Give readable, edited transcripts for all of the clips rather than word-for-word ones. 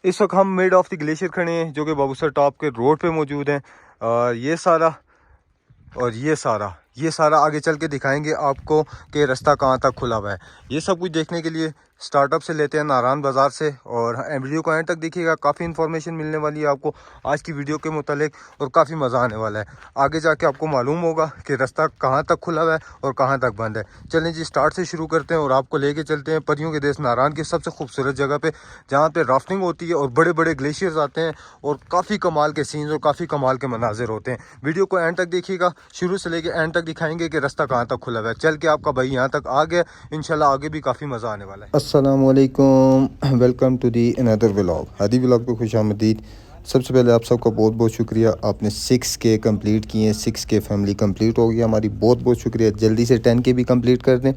इस वक्त हम मिड ऑफ द ग्लेशियर खड़े हैं जो कि बाबूसर टॉप के रोड पे मौजूद हैं। ये सारा और ये सारा आगे चल के दिखाएंगे आपको कि रास्ता कहाँ तक खुला हुआ है। ये सब कुछ देखने के लिए स्टार्टअप से लेते हैं नारायण बाज़ार से, और वीडियो को एंड तक देखिएगा। काफ़ी इन्फॉर्मेशन मिलने वाली है आपको आज की वीडियो के मुतालिक और काफ़ी मज़ा आने वाला है। आगे जाके आपको मालूम होगा कि रास्ता कहाँ तक खुला हुआ है और कहाँ तक बंद है। चलें जी, स्टार्ट से शुरू करते हैं और आपको लेके चलते हैं परियों के देश नारायण की सबसे खूबसूरत जगह पे, जहाँ पे राफ्टिंग होती है और बड़े बड़े ग्लेशियर्स आते हैं और काफ़ी कमाल के सीन्स और काफ़ी कमाल के मनाजिर होते हैं। वीडियो को एंड तक देखिएगा, शुरू से लेके एंड तक दिखाएंगे कि रास्ता कहाँ तक खुला हुआ है। चल के आपका भाई यहाँ तक आ गया, इंशाल्लाह आगे भी काफ़ी मज़ा आने वाला है। अस्सलाम वालेकुम, welcome to the another vlog. Hadi vlog पे खुश आमदीद। सबसे पहले आप सबका बहुत बहुत शुक्रिया, आपने 6K कंप्लीट किए हैं। 6K फैमिली कंप्लीट हो गया हमारी, बहुत बहुत शुक्रिया। जल्दी से 10K भी कंप्लीट कर दें।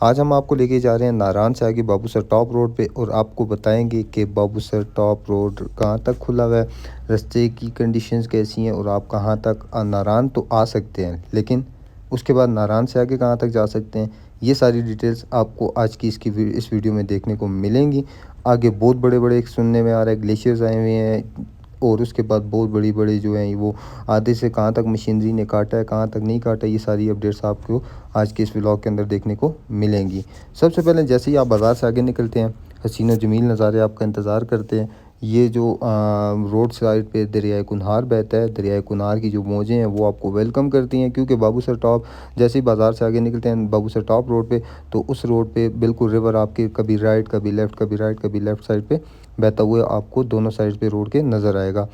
आज हम आपको लेके जा रहे हैं नारायण से आगे बाबूसर टॉप रोड पे, और आपको बताएंगे कि बाबूसर टॉप रोड कहाँ तक खुला हुआ है, रास्ते की कंडीशंस कैसी हैं, और आप कहाँ तक नारायण तो आ सकते हैं, लेकिन उसके बाद नारायण से आगे कहाँ तक जा सकते हैं। ये सारी डिटेल्स आपको आज की इस वीडियो में देखने को मिलेंगी। आगे बहुत बड़े बड़े सुनने में आ रहा है ग्लेशियर्स आए हुए हैं, और उसके बाद बहुत बड़ी बड़ी जो हैं वो आधे से कहाँ तक मशीनरी ने काटा है, कहाँ तक नहीं काटा, ये सारी अपडेट्स आपको आज के इस व्लॉग के अंदर देखने को मिलेंगी। सबसे पहले जैसे ही आप बाज़ार से आगे निकलते हैं, हसीन और जमील नज़ारे आपका इंतज़ार करते हैं। ये जो रोड साइड पे दरियाए कुनहार बहता है, दरियाए कुनहार की जो मौजें हैं वो आपको वेलकम करती हैं, क्योंकि बाबूसर टॉप जैसे ही बाज़ार से आगे निकलते हैं बाबूसर टॉप रोड पे, तो उस रोड पे बिल्कुल रिवर आपके कभी राइट कभी लेफ़्ट, कभी राइट कभी लेफ़्ट साइड पे बहता हुआ आपको दोनों साइड पे रोड के नज़र आएगा,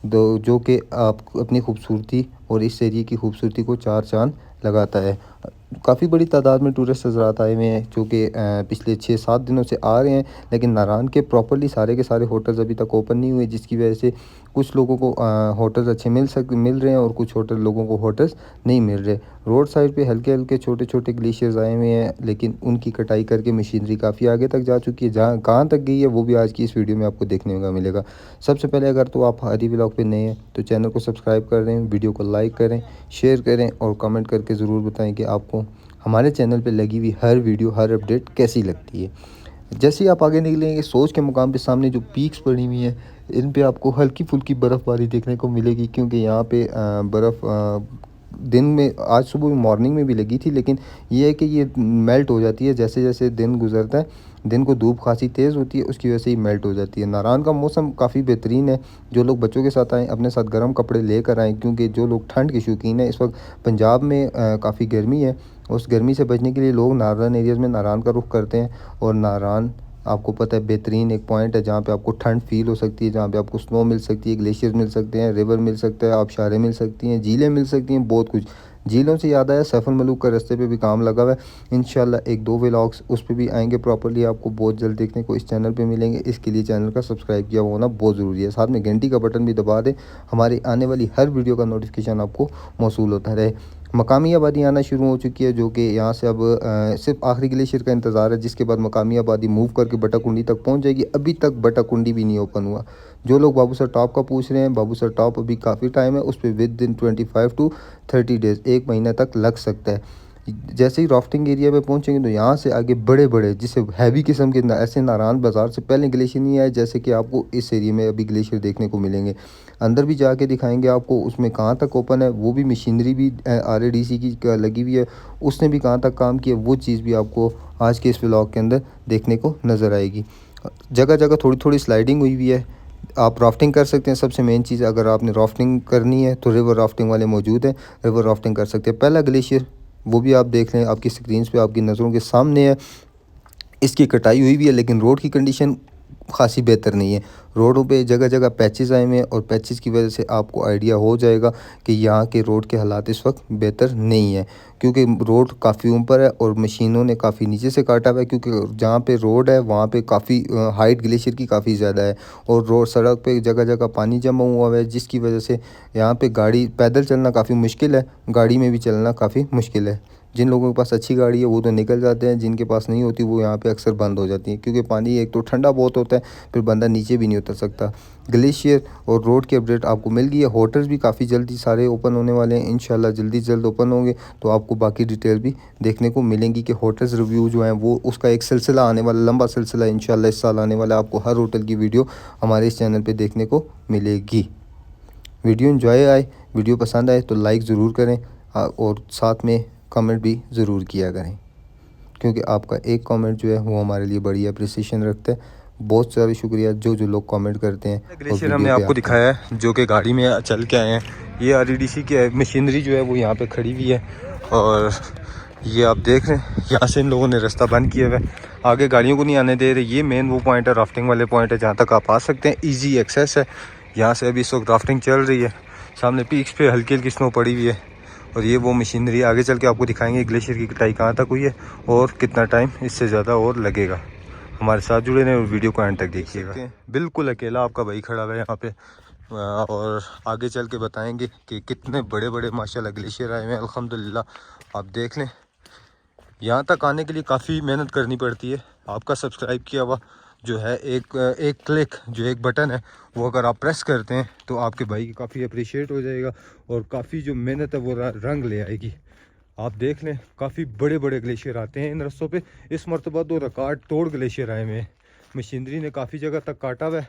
जो कि आप अपनी खूबसूरती और इस एरिए की खूबसूरती को चार चांद लगाता है। काफ़ी बड़ी तादाद में टूरिस्ट हज़रात आए हुए हैं, जो कि पिछले 6-7 दिनों से आ रहे हैं, लेकिन नारायण के प्रॉपर्ली सारे के सारे होटल्स अभी तक ओपन नहीं हुए, जिसकी वजह से कुछ लोगों को होटल्स अच्छे मिल रहे हैं और कुछ लोगों को होटल्स नहीं मिल रहे। रोड साइड पे हल्के हल्के छोटे छोटे ग्लेशियर्स आए हुए हैं, लेकिन उनकी कटाई करके मशीनरी काफ़ी आगे तक जा चुकी है। जहाँ कहाँ तक गई है वो भी आज की इस वीडियो में आपको देखने को मिलेगा। सबसे पहले अगर तो आप हादी व्लॉग पे नए हैं तो चैनल को सब्सक्राइब कर दें, वीडियो को लाइक करें, शेयर करें और कमेंट करके ज़रूर बताएं कि आपको हमारे चैनल पे लगी हुई हर वीडियो, हर अपडेट कैसी लगती है। जैसे ही आप आगे निकलेंगे, सोच के मुकाम पे सामने जो पीक्स पड़ी हुई हैं, इन पे आपको हल्की फुल्की बर्फ़बारी देखने को मिलेगी, क्योंकि यहाँ पे बर्फ़ दिन में आज सुबह मॉर्निंग में भी लगी थी, लेकिन ये है कि ये मेल्ट हो जाती है जैसे जैसे दिन गुजरता है। दिन को धूप खासी तेज़ होती है, उसकी वजह से ही मेल्ट हो जाती है। नारायण का मौसम काफ़ी बेहतरीन है। जो लोग बच्चों के साथ आएँ अपने साथ गर्म कपड़े लेकर आएँ, क्योंकि जो लोग ठंड के शौकीन हैं, इस वक्त पंजाब में काफ़ी गर्मी है। उस गर्मी से बचने के लिए लोग नार्दर्न एरियाज़ में नारायण का रुख करते हैं, और नारायण आपको पता है बेहतरीन एक पॉइंट है जहाँ पे आपको ठंड फील हो सकती है, जहाँ पे आपको स्नो मिल सकती है, ग्लेशियर्स मिल सकते हैं, रिवर मिल सकता है, आबशारें मिल सकती हैं, झीलें मिल सकती हैं, बहुत कुछ। झीलों से याद आया, सैफुल मलूक का रास्ते पे भी काम लगा हुआ है। इंशाल्लाह 1-2 व्लॉग्स उस पे भी आएंगे प्रॉपर्ली, आपको बहुत जल्द देखने को इस चैनल पे मिलेंगे। इसके लिए चैनल का सब्सक्राइब किया होना बहुत ज़रूरी है, साथ में घंटी का बटन भी दबा दें, हमारी आने वाली हर वीडियो का नोटिफिकेशन आपको मौसूल होता रहे। मकामी आबादी आना शुरू हो चुकी है, जो कि यहाँ से अब सिर्फ आखिरी ग्लेशियर का इंतज़ार है, जिसके बाद मकामी आबादी मूव करके बटाकुंडी तक पहुँच जाएगी। अभी तक बटाकुंडी भी नहीं ओपन हुआ। जो लोग बाबूसर टॉप का पूछ रहे हैं, बाबूसर टॉप अभी काफ़ी टाइम है, उस पर विद इन 25 to 30 डेज़, 1 महीने तक लग सकता है। जैसे ही राफ्टिंग एरिया पे पहुंचेंगे तो यहाँ से आगे बड़े बड़े जिसे हैवी किस्म के ऐसे नारायण बाज़ार से पहले ग्लेशियर नहीं आए, जैसे कि आपको इस एरिया में अभी ग्लेशियर देखने को मिलेंगे। अंदर भी जाके दिखाएंगे आपको उसमें कहाँ तक ओपन है, वो भी मशीनरी भी RADC की लगी हुई है, उसने भी कहाँ तक काम किया, वो चीज़ भी आपको आज के इस व्लॉग के अंदर देखने को नज़र आएगी। जगह जगह थोड़ी थोड़ी स्लाइडिंग हुई हुई है, आप राफ्टिंग कर सकते हैं। सबसे मेन चीज़, अगर आपने राफ्टिंग करनी है तो रिवर राफ्टिंग वाले मौजूद हैं, रिवर राफ्टिंग कर सकते हैं। पहला ग्लेशियर वो भी आप देख लें, आपकी स्क्रीन पे आपकी नज़रों के सामने है। इसकी कटाई हुई भी है, लेकिन रोड की कंडीशन खासी बेहतर नहीं है। रोडों पे जगह जगह पैचेस आए हुए हैं, और पैचेस की वजह से आपको आइडिया हो जाएगा कि यहाँ के रोड के हालात इस वक्त बेहतर नहीं है, क्योंकि रोड काफ़ी ऊपर है और मशीनों ने काफ़ी नीचे से काटा हुआ है। क्योंकि जहाँ पे रोड है वहाँ पे काफ़ी हाइट ग्लेशियर की काफ़ी ज़्यादा है, और रोड सड़क पे जगह जगह पानी जमा हुआ है, जिसकी वजह से यहाँ पे गाड़ी पैदल चलना काफ़ी मुश्किल है, गाड़ी में भी चलना काफ़ी मुश्किल है। जिन लोगों के पास अच्छी गाड़ी है वो तो निकल जाते हैं, जिनके पास नहीं होती वो यहाँ पे अक्सर बंद हो जाती है, क्योंकि पानी एक तो ठंडा बहुत होता है, फिर बंदा नीचे भी नहीं उतर सकता। ग्लेशियर और रोड की अपडेट आपको मिल गई है। होटल्स भी काफ़ी जल्दी सारे ओपन होने वाले हैं, इंशाल्लाह जल्द ओपन होंगे तो आपको बाकी डिटेल भी देखने को मिलेंगी कि होटल्स रिव्यू जो हैं वो उसका एक सिलसिला आने वाला, लंबा सिलसिला इंशाल्लाह इस साल आने वाला है। आपको हर होटल की वीडियो हमारे इस चैनल पर देखने को मिलेगी। वीडियो एंजॉय आए, वीडियो पसंद आए तो लाइक ज़रूर करें और साथ में कमेंट भी ज़रूर किया करें, क्योंकि आपका एक कमेंट जो है वो हमारे लिए बड़ी अप्रिसिएशन रखता है। बहुत सारा शुक्रिया जो लोग कमेंट करते हैं। ग्लेशियर हमने आपको दिखाया है जो कि गाड़ी में चल के आए हैं। ये REDC की मशीनरी जो है वो यहाँ पे खड़ी हुई है और ये आप देख रहे हैं यहाँ से इन लोगों ने रास्ता बंद किया हुआ है, आगे गाड़ियों को नहीं आने दे रहे। ये मेन वो पॉइंट है, राफ्टिंग वाले पॉइंट है जहाँ तक आप आ सकते हैं, ईजी एक्सेस है। यहाँ से अभी इस वक्त राफ्टिंग चल रही है। सामने पीक्स पे हल्की हल्की स्नो पड़ी हुई है और ये वो मशीनरी आगे चल के आपको दिखाएंगे ग्लेशियर की कटाई कहाँ तक हुई है और कितना टाइम इससे ज़्यादा और लगेगा। हमारे साथ जुड़े रहें और वीडियो को एंड तक देखिएगा। बिल्कुल अकेला आपका भाई खड़ा हुआ है यहाँ पे और आगे चल के बताएंगे कि कितने बड़े बड़े माशाल्लाह ग्लेशियर आए हुए हैं अल्हम्दुलिल्लाह। आप देख लें, यहाँ तक आने के लिए काफ़ी मेहनत करनी पड़ती है। आपका सब्सक्राइब किया हुआ जो है एक क्लिक जो एक बटन है वो अगर आप प्रेस करते हैं तो आपके भाई की काफ़ी अप्रिशिएट हो जाएगा और काफ़ी जो मेहनत है वो रंग ले आएगी। आप देख लें काफ़ी बड़े बड़े ग्लेशियर आते हैं इन रस्तों पे। इस मरतबा तो रिकॉर्ड तोड़ ग्लेशियर आए हुए हैं, मशीनरी ने काफ़ी जगह तक काटा हुआ है।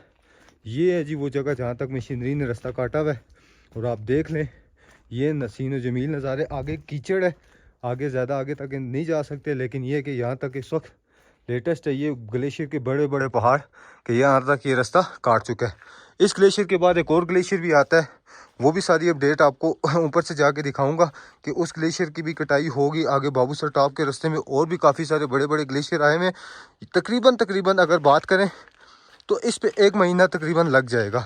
ये है जी वो जगह जहाँ तक मशीनरी ने रास्ता काटा हुआ है और आप देख लें ये नसीन जमील नज़ारे। आगे कीचड़ है, आगे ज़्यादा आगे तक नहीं जा सकते, लेकिन ये कि यहाँ तक इस वक्त लेटेस्ट है ये ग्लेशियर के बड़े बड़े पहाड़ कि यहाँ तक ये रास्ता काट चुका है। इस ग्लेशियर के बाद एक और ग्लेशियर भी आता है, वो भी सारी अपडेट आपको ऊपर से जाके दिखाऊंगा कि उस ग्लेशियर की भी कटाई होगी। आगे बाबूसर टॉप के रास्ते में और भी काफ़ी सारे बड़े बड़े ग्लेशियर आए हैं। तकरीबन अगर बात करें तो इस पे 1 महीना तकरीबन लग जाएगा।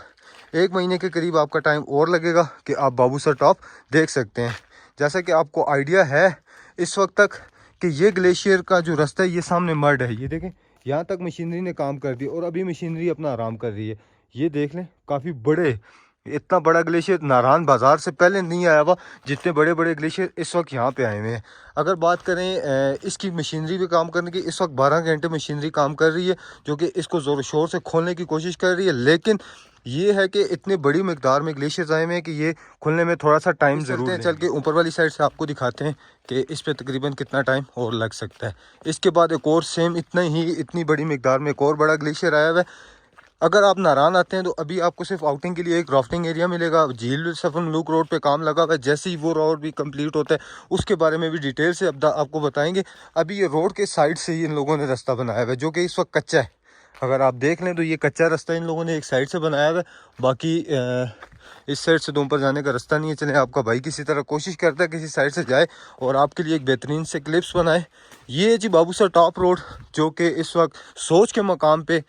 1 महीने के करीब आपका टाइम और लगेगा कि आप बाबूसर टॉप देख सकते हैं। जैसा कि आपको आइडिया है इस वक्त तक कि ये ग्लेशियर का जो रास्ता है ये सामने मड है, ये देखें यहाँ तक मशीनरी ने काम कर दिया और अभी मशीनरी अपना आराम कर रही है। ये देख लें काफ़ी बड़े, इतना बड़ा ग्लेशियर नारायण बाज़ार से पहले नहीं आया हुआ जितने बड़े बड़े ग्लेशियर इस वक्त यहाँ पे आए हुए हैं। अगर बात करें इसकी मशीनरी पे काम करने की, इस वक्त 12 घंटे मशीनरी काम कर रही है जो कि इसको ज़ोर शोर से खोलने की कोशिश कर रही है। लेकिन ये है कि इतने बड़ी मकदार में ग्लेशियर्स आए हुए हैं कि ये खुलने में थोड़ा सा टाइम ज़रूर है। चल के ऊपर वाली साइड से आपको दिखाते हैं कि इस पे तकरीबन कितना टाइम और लग सकता है। इसके बाद एक और सेम इतनी बड़ी मकदार में एक और बड़ा ग्लेशियर आया हुआ है। अगर आप नारायण आते हैं तो अभी आपको सिर्फ आउटिंग के लिए एक राफ्टिंग एरिया मिलेगा। झील सफर मलूक रोड पे काम लगा हुआ है, जैसे ही वो रोड भी कंप्लीट होता है उसके बारे में भी डिटेल से अब आपको बताएंगे। अभी ये रोड के साइड से ही इन लोगों ने रास्ता बनाया हुआ है जो कि इस वक्त कच्चा है। अगर आप देख लें तो ये कच्चा रास्ता इन लोगों ने एक साइड से बनाया हुआ है, बाकी इस साइड से तो ऊपर जाने का रास्ता नहीं है। चले आपका भाई किसी तरह कोशिश करता है किसी साइड से जाए और आपके लिए एक बेहतरीन से क्लिप्स बनाए। ये जी बाबूसर टॉप रोड जो कि इस वक्त सोच के मकाम पे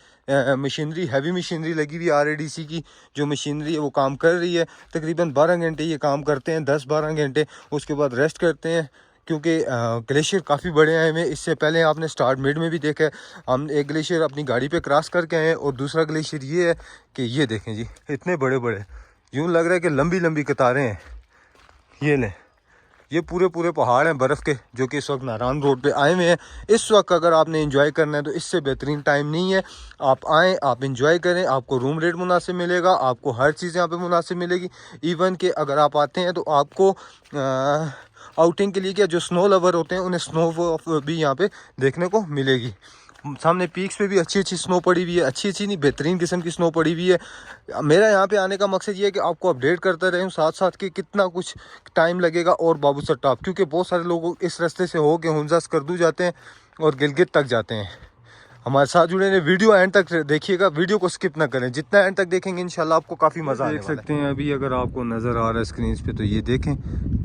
मशीनरी हैवी मशीनरी लगी हुई RADC की जो मशीनरी है वो काम कर रही है। तकरीबन 12 घंटे ये काम करते हैं, 10-12 घंटे, उसके बाद रेस्ट करते हैं क्योंकि ग्लेशियर काफ़ी बड़े आए हुए हैं। इससे पहले आपने स्टार्ट मिड में भी देखा है, हम एक ग्लेशियर अपनी गाड़ी पे क्रॉस करके आए हैं और दूसरा ग्लेशियर ये है कि ये देखें जी इतने बड़े बड़े, यूँ लग रहा है कि लंबी लंबी कतारें हैं। ये लें, ये पूरे पहाड़ हैं बर्फ़ के जो कि इस वक्त नारायण रोड पे आए हुए हैं। इस वक्त अगर आपने एंजॉय करना है तो इससे बेहतरीन टाइम नहीं है। आप आएँ, आप एंजॉय करें, आपको रूम रेट मुनासिब मिलेगा, आपको हर चीज़ यहाँ पे मुनासिब मिलेगी। इवन कि अगर आप आते हैं तो आपको आउटिंग के लिए क्या जो स्नो लवर होते हैं उन्हें स्नो भी यहाँ पे देखने को मिलेगी। सामने पीक्स पे भी अच्छी स्नो पड़ी हुई है, अच्छी नहीं बेहतरीन किस्म की स्नो पड़ी हुई है। मेरा यहाँ पे आने का मकसद ये है कि आपको अपडेट करता रहूँ साथ साथ कि कितना कुछ टाइम लगेगा और बाबूसर टॉप, क्योंकि बहुत सारे लोग इस रास्ते से हो के हुंजा स्कर्दू जाते हैं और गिलगित तक जाते हैं। हमारे साथ जुड़े रहे, वीडियो एंड तक देखिएगा, वीडियो को स्किप ना करें, जितना एंड तक देखेंगे इंशाल्लाह आपको काफ़ी मज़ा देख सकते हैं। अभी अगर आपको नज़र आ रहा है स्क्रीन पे तो ये देखें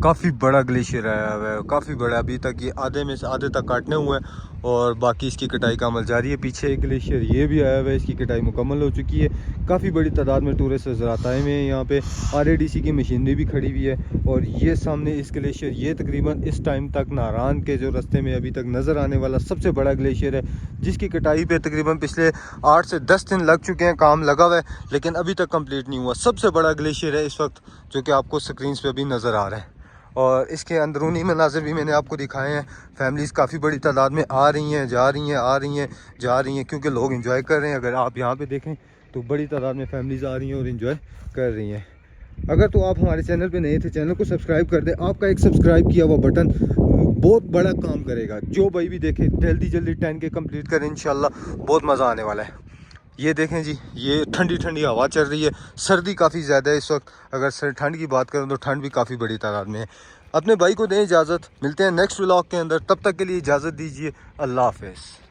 काफ़ी बड़ा ग्लेशियर आया हुआ है, काफ़ी बड़ा। अभी तक ये आधे में से आधे तक काटने हुए हैं और बाकी इसकी कटाई का अमल जारी है। पीछे एक ग्लेशियर ये भी आया हुआ है, इसकी कटाई मुकम्मल हो चुकी है। काफ़ी बड़ी तादाद में टूरिस्ट हज़रात आए हुए हैं यहाँ पे। RADC की मशीनरी भी खड़ी हुई है और ये सामने इस ग्लेशियर ये तकरीबन इस टाइम तक नारायण के जो रास्ते में अभी तक नज़र आने वाला सबसे बड़ा ग्लेशियर है, जिसकी कटाई पे तकरीबन पिछले 8 से 10 दिन लग चुके हैं, काम लगा हुआ है लेकिन अभी तक कंप्लीट नहीं हुआ। सबसे बड़ा ग्लेशियर है इस वक्त जो कि आपको स्क्रीन पे अभी नज़र आ रहा है। और इसके अंदरूनी मनाज़िर भी मैंने आपको दिखाए हैं। फैमिलीज़ काफ़ी बड़ी तादाद में आ रही हैं, जा रही हैं, आ रही हैं, जा रही हैं, क्योंकि लोग इंजॉय कर रहे हैं। अगर आप यहाँ पे देखें तो बड़ी तादाद में फैमिलीज़ आ रही हैं और इंजॉय कर रही हैं। अगर तो आप हमारे चैनल पे नए थे, चैनल को सब्सक्राइब कर दें। आपका एक सब्सक्राइब किया हुआ बटन बहुत बड़ा काम करेगा। जो भाई भी देखे जल्दी जल्दी 10K कंप्लीट करें, इंशाल्लाह बहुत मज़ा आने वाला है। ये देखें जी, ये ठंडी ठंडी हवा चल रही है। सर्दी काफ़ी ज़्यादा है इस वक्त। अगर ठंड की बात करें तो ठंड भी काफ़ी बड़ी तादाद में है। अपने भाई को दें इजाज़त, मिलते हैं नेक्स्ट व्लॉग के अंदर। तब तक के लिए इजाज़त दीजिए, अल्लाह हाफ़िज़।